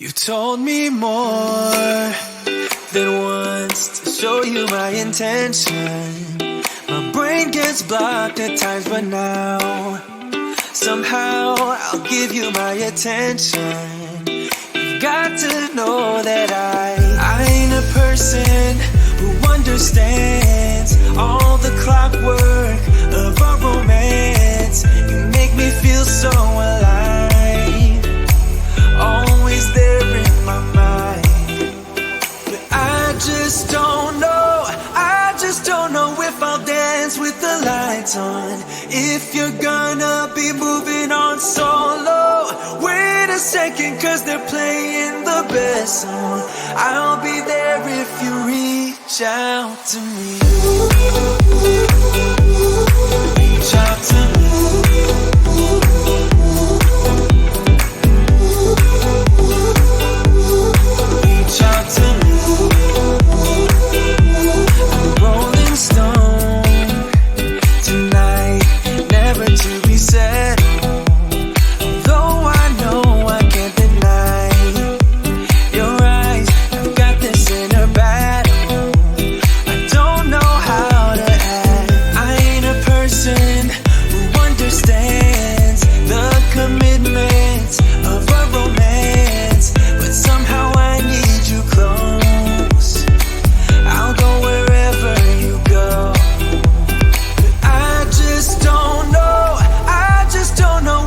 You told me more than once to show you my intention. My brain gets blocked at times, but now somehow I'll give you my attention. You've got to know that I ain't a person who understands all the clockwork of our romance. You make me feel so alive, always there in my mind. But I just don't know if I'll dance with the lights on. If you're gonna be moving on solo, wait a second, cause they're playing the best song. I'll be there if you reach out to me. Reach out to me. Reach out to me. I'm rolling stone tonight, never to be settled. Though I know I can't deny your eyes, I've got this inner battle. I don't know how to act. I ain't a person who understands the commitments of a romance, but somehow I need you close. I'll go wherever you go. But I just don't know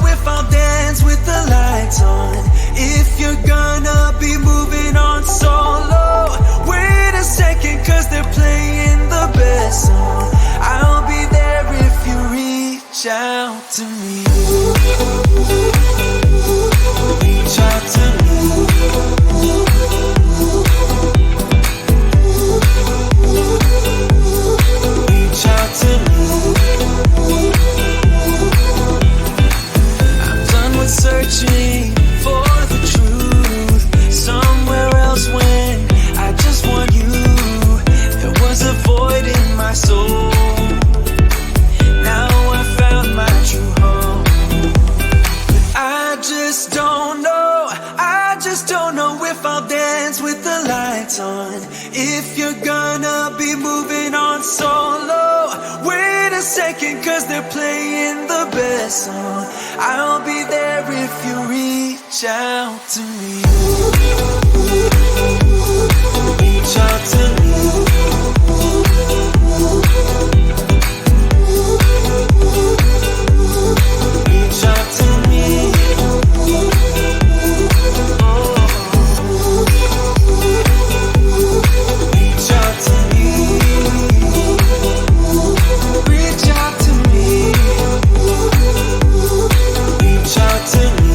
if I'll dance with the lights on. If you're gonna be moving on solo, wait a second, cause they're playing the best song. I'll be there if you reach out to me. Reach out to me. Reach out to me. I'm done with searching for the truth somewhere else when I just want you. There was a void in my soul. Now I found my true home. But I just don't know if I'll dance with the lights on. If you're gonna be moving on solo, wait a second, cause they're playing the best song. I'll be there if you reach out to me. Reach out to me. Reach out to me. Reach out to me. Reach out to me. Reach out to me.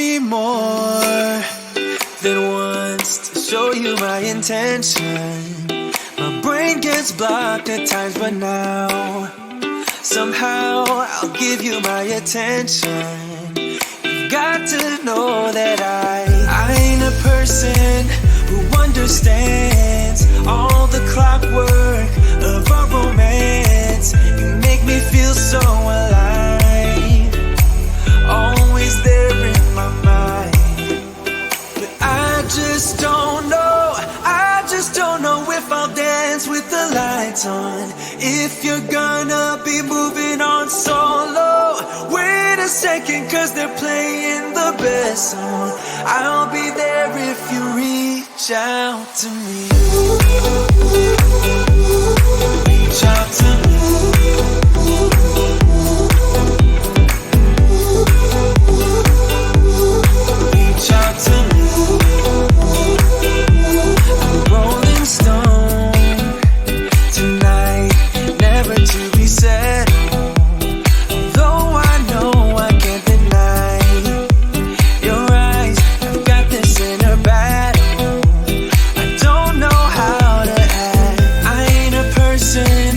me more than once to show you my intention. My brain gets blocked at times, but now somehow I'll give you my attention. You've got to know that I ain't a person who understands all the clockwork of our romance. You make me feel so alive, always there in my mind. But I just don't know, if I'll dance with the lights on. If you're gonna be moving on solo, wait a second, cause they're playing the best song. I'll be there if you reach out to me. Reach out to me. Reach out to me. I'm rolling stone tonight, never to be settled. Though I know I can't deny your eyes, I've got this inner battle. I don't know how to act. I ain't a person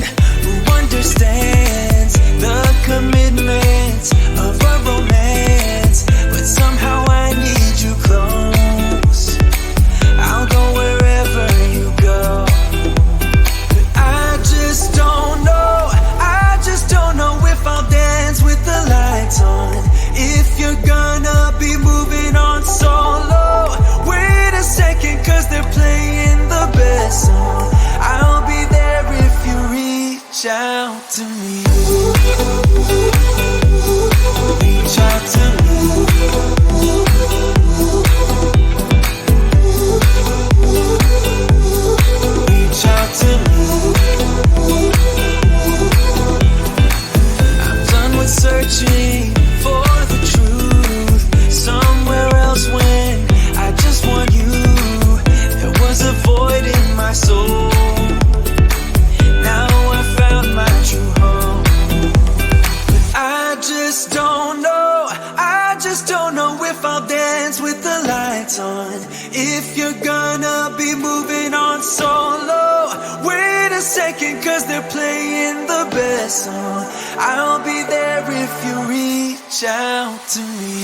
who understands the commitments of a romance, but somehow I need you close. I'll go wherever you go. But I just don't know if I'll dance with the lights on. If you're gonna be moving on solo, wait a second, cause they're playing the best song. I'll be there if you reach out to me. Reach out to me. Reach out to me. I'm done with searching for the truth somewhere else when I just want you. There was a void in my soul. Now I found my true home. But I just don't know if I'll dance with the lights on. If you're gonna be moving on solo, wait a second, cause they're playing the best song. I'll be there if you reach out to me.